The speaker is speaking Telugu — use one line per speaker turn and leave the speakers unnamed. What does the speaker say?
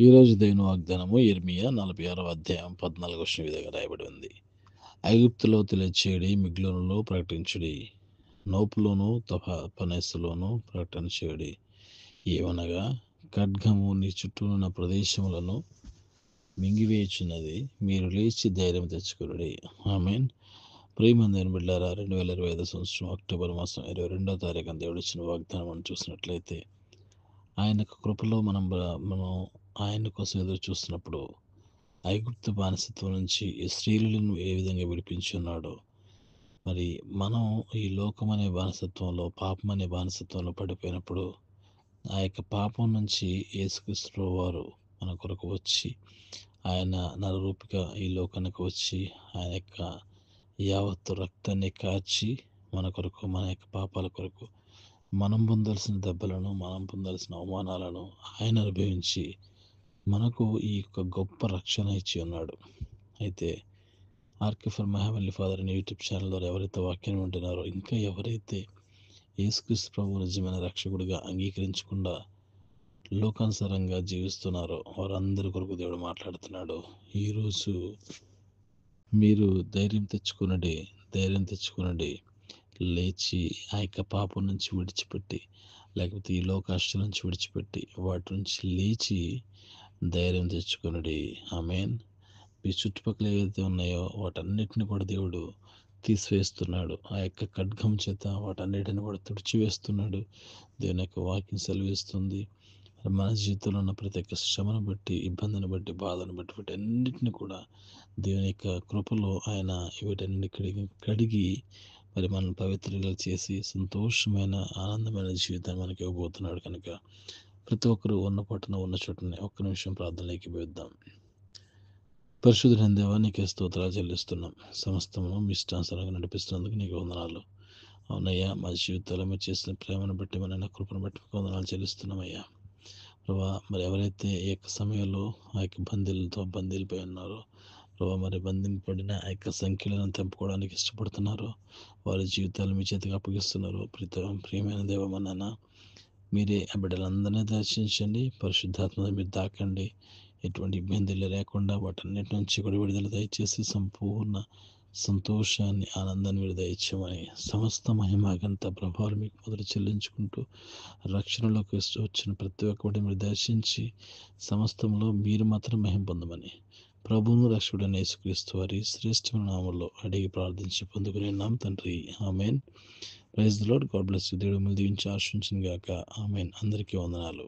ఈరోజు దేవుని వాగ్దానము యెర్మీయా 46వ అధ్యాయం 14వ వచనం విధంగా రాయబడి ఉంది. ఐగుప్తులో తెలియచేయడి, మిగ్లోనులో ప్రకటించుడి, నోపులోను తహపనేసులోను ప్రకటన చేయుడి. ఏమనగా ఖడ్గము నీ చుట్టూనున్న ప్రదేశములను మింగివేయుచున్నది, మీరు లేచి ధైర్యం తెచ్చుకొనుడి. ఆమేన్. ప్రియమైన బిడ్డారా, 2025 సంవత్సరం అక్టోబర్ మాసం 22వ తారీఖున దేవుడిచ్చిన వాగ్దానం మనం చూసినట్లయితే, ఆయన కృపలో మనం ఆయన కోసం ఎదురు చూస్తున్నప్పుడు ఐగుప్తు బానిసత్వం నుంచి ఇశ్రాయేలీయులను ఏ విధంగా విడిపించి ఉన్నాడో, మరి మనం ఈ లోకం అనే బానిసత్వంలో, పాపం అనే బానిసత్వంలో పడిపోయినప్పుడు ఆ యొక్క పాపం నుంచి యేసుక్రీస్తు వారు మన కొరకు వచ్చి, ఆయన నరరూపిగా ఈ లోకానికి వచ్చి ఆయన యొక్క యావత్తు రక్తాన్ని కార్చి మన కొరకు, మన యొక్క పాపాల కొరకు మనం పొందాల్సిన దెబ్బలను, మనం పొందాల్సిన అవమానాలను ఆయన అనుభవించి మనకు ఈ యొక్క గొప్ప రక్షణ ఇచ్చి ఉన్నాడు. అయితే ark for my heavenly father అనే యూట్యూబ్ ఛానల్ ద్వారా ఎవరైతే వాక్యాన్ని వింటున్నారో, ఇంకా ఎవరైతే యేసుక్రీస్తు ప్రభువు నిజమైన రక్షకుడిగా అంగీకరించకుండా లోకానుసారంగా జీవిస్తున్నారో వారందరి కొరకు దేవుడు మాట్లాడుతున్నాడు. ఈరోజు మీరు ధైర్యం తెచ్చుకునండి, లేచి ఆ యొక్క పాపం నుంచి విడిచిపెట్టి, లేకపోతే ఈ లోకాశ నుంచి విడిచిపెట్టి, వాటి నుంచి లేచి ధైర్యం తెచ్చుకొనుడి. ఆమేన్. మీ చుట్టుపక్కల ఏవైతే ఉన్నాయో వాటన్నిటిని కూడా దేవుడు తీసివేస్తున్నాడు. ఆ యొక్క ఖడ్గం చేత వాటన్నిటిని కూడా తుడిచివేస్తున్నాడు. దేవుని యొక్క వాక్యం సెలవిస్తుంది. మన జీవితంలో ఉన్న ప్రతి ఒక్క శ్రమను బట్టి, ఇబ్బందిని బట్టి, బాధను బట్టి, వీటన్నిటిని కూడా దేవుని యొక్క కృపలో ఆయన వీటన్నిటిని కడిగి మరి మనం పవిత్రంగా చేసి సంతోషమైన, ఆనందమైన జీవితాన్ని మనకి ఇవ్వబోతున్నాడు. కనుక ప్రతి ఒక్కరు ఉన్న పట్టున ఉన్న చోటనే ఒక్క నిమిషం ప్రార్థనలోకి వేద్దాం. పరిశుద్ధుడైన దేవా, నీకే స్తోత్రాలు చెల్లిస్తున్నాం. సమస్తము మీ ఇష్టానుసారంగా నడిపిస్తున్నందుకు నీకు వందనాలు. అవునయ్యా, మా జీవితాల్లో మీరు చేసిన ప్రేమను బట్టి, మన కృపను బట్టి మీకు వందనాలు చెల్లిస్తున్నామయ్యా. ప్రభా, మరి ఎవరైతే ఈ యొక్క సమయంలో ఆ యొక్క బందీలపై ఉన్నారో ప్రభా, మరి బంధింపబడిన ఆ యొక్క సంఖ్యలను తెంపుకోవడానికి ఇష్టపడుతున్నారో వారి జీవితాలు మీ చేతికి అప్పగిస్తున్నారు. ప్రియమైన దేవమన్నాన, మీరే ఆ బిడ్డలందరినీ దర్శించండి. పరిశుద్ధాత్మ మీరు తాకండి. ఎటువంటి ఇబ్బందులు లేకుండా వాటన్నిటి నుంచి కూడా విడుదల దయచేసి సంపూర్ణ సంతోషాన్ని, ఆనందాన్ని మీరు దయచేయమని సమస్త మహిమ ఘనత ప్రభావాలు మీకు మొదలు చెల్లించుకుంటూ, రక్షణలోకి వచ్చిన ప్రతి ఒక్కటి మీరు దర్శించి సమస్తంలో మీరు మాత్రం మహిమ పొందమని ప్రభువును రక్షకుడైన యేసుక్రీస్తు వారి శ్రేష్టమైన నామములో అడిగి ప్రార్థించి పొందుకునే నామ తండ్రి. Amen. Praise the lord. God bless you. దేవుడు మిమ్మల్ని దీవించి ఆశీర్వదించును గాక. ఆమెన్. అందరికీ వందనాలు.